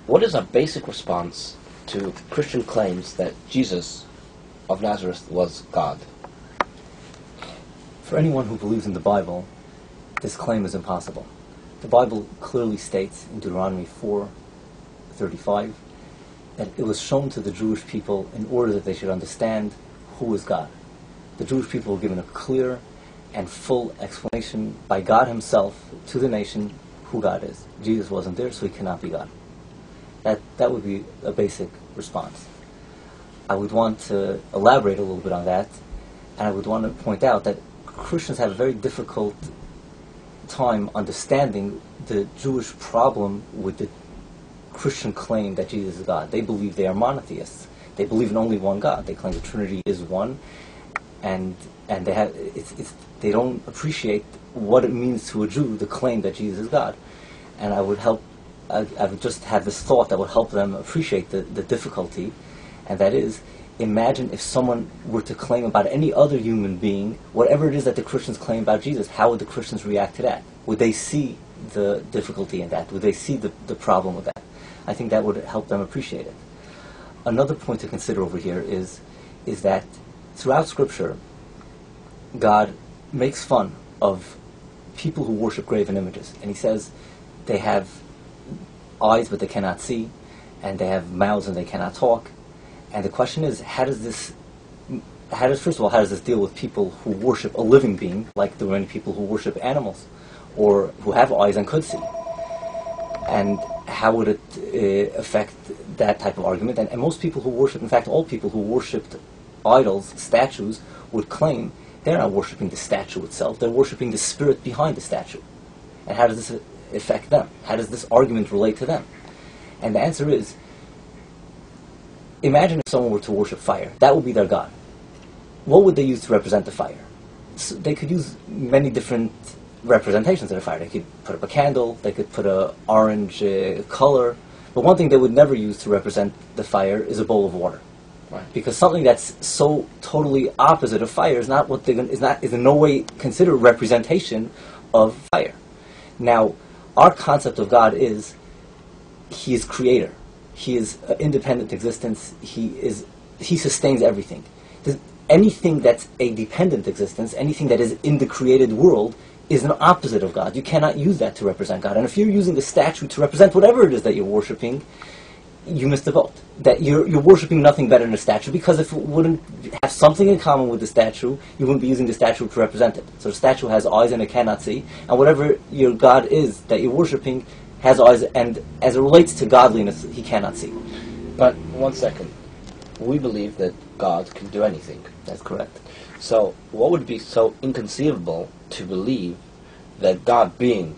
what is a basic response to Christian claims that Jesus of Nazareth was God? For anyone who believes in the Bible, this claim is impossible. The Bible clearly states in Deuteronomy 4:35 that it was shown to the Jewish people in order that they should understand who is God. The Jewish people were given a clear and full explanation by God himself to the nation who God is. Jesus wasn't there, so he cannot be God. That would be a basic response. I would want to elaborate a little bit on that, and I would want to point out that Christians have a very difficult time understanding the Jewish problem with the Christian claim that Jesus is God. They believe they are monotheists. They believe in only one God. They claim the Trinity is one, and they don't appreciate what it means to a Jew to claim that Jesus is God. And I would just have this thought that would help them appreciate the difficulty, and that is, imagine if someone were to claim about any other human being, whatever it is that the Christians claim about Jesus, how would the Christians react to that? Would they see the difficulty in that? Would they see the problem with that? I think that would help them appreciate it. Another point to consider over here is that throughout Scripture, God makes fun of people who worship graven images. And he says they have eyes but they cannot see, and they have mouths and they cannot talk. And the question is, how does this deal with people who worship a living being, like the many people who worship animals, or who have eyes and could see? And how would it affect that type of argument? And most people who worship, in fact, all people who worshipped idols, statues, would claim they're not worshiping the statue itself, they're worshiping the spirit behind the statue. And how does this affect them? How does this argument relate to them? And the answer is, imagine if someone were to worship fire. That would be their god. What would they use to represent the fire? So they could use many different representations of the fire. They could put up a candle, they could put an orange color, but one thing they would never use to represent the fire is a bowl of water. Right. Because something that's so totally opposite of fire is in no way considered a representation of fire. Now, our concept of God is He is creator. He is independent existence. He sustains everything. Anything that's a dependent existence, anything that is in the created world, is an opposite of God. You cannot use that to represent God. And if you're using the statue to represent whatever it is that you're worshiping, you missed the boat. That you're worshiping nothing better than a statue, because if it wouldn't have something in common with the statue, you wouldn't be using the statue to represent it. So the statue has eyes and it cannot see, and whatever your God is that you're worshiping has eyes, and as it relates to godliness, he cannot see. But, 1 second. We believe that God can do anything. That's correct. So, what would be so inconceivable to believe that God, being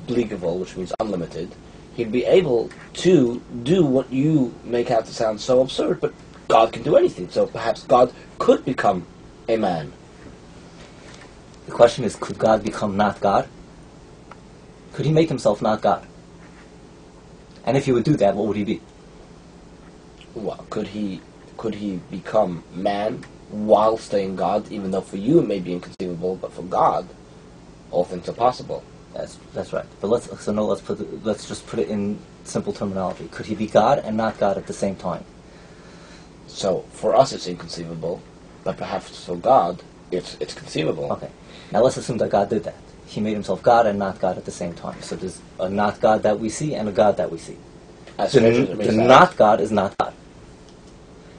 bleakable, which means unlimited, he'd be able to do what you make out to sound so absurd, but God can do anything. So perhaps God could become a man. The question is, could God become not God? Could he make himself not God? And if he would do that, what would he be? Well, could he become man while staying God, even though for you it may be inconceivable, but for God, all things are possible. That's right. But let's just put it in simple terminology. Could he be God and not God at the same time? So for us it's inconceivable, but perhaps for God it's conceivable. Okay. Now let's assume that God did that. He made himself God and not God at the same time. So there's a not God that we see and a God that we see. The not God is not God.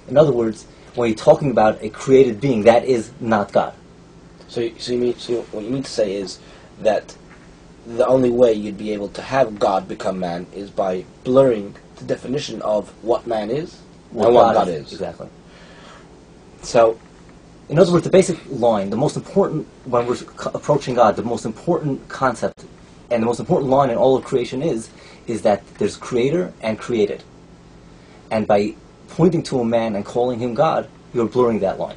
In other words, when you're talking about a created being, that is not God. So what you mean to say is that the only way you'd be able to have God become man is by blurring the definition of what man is and what God is. Exactly. So, in other words, the basic line, the most important, when we're approaching God, the most important concept and the most important line in all of creation is that there's creator and created. And by pointing to a man and calling him God, you're blurring that line.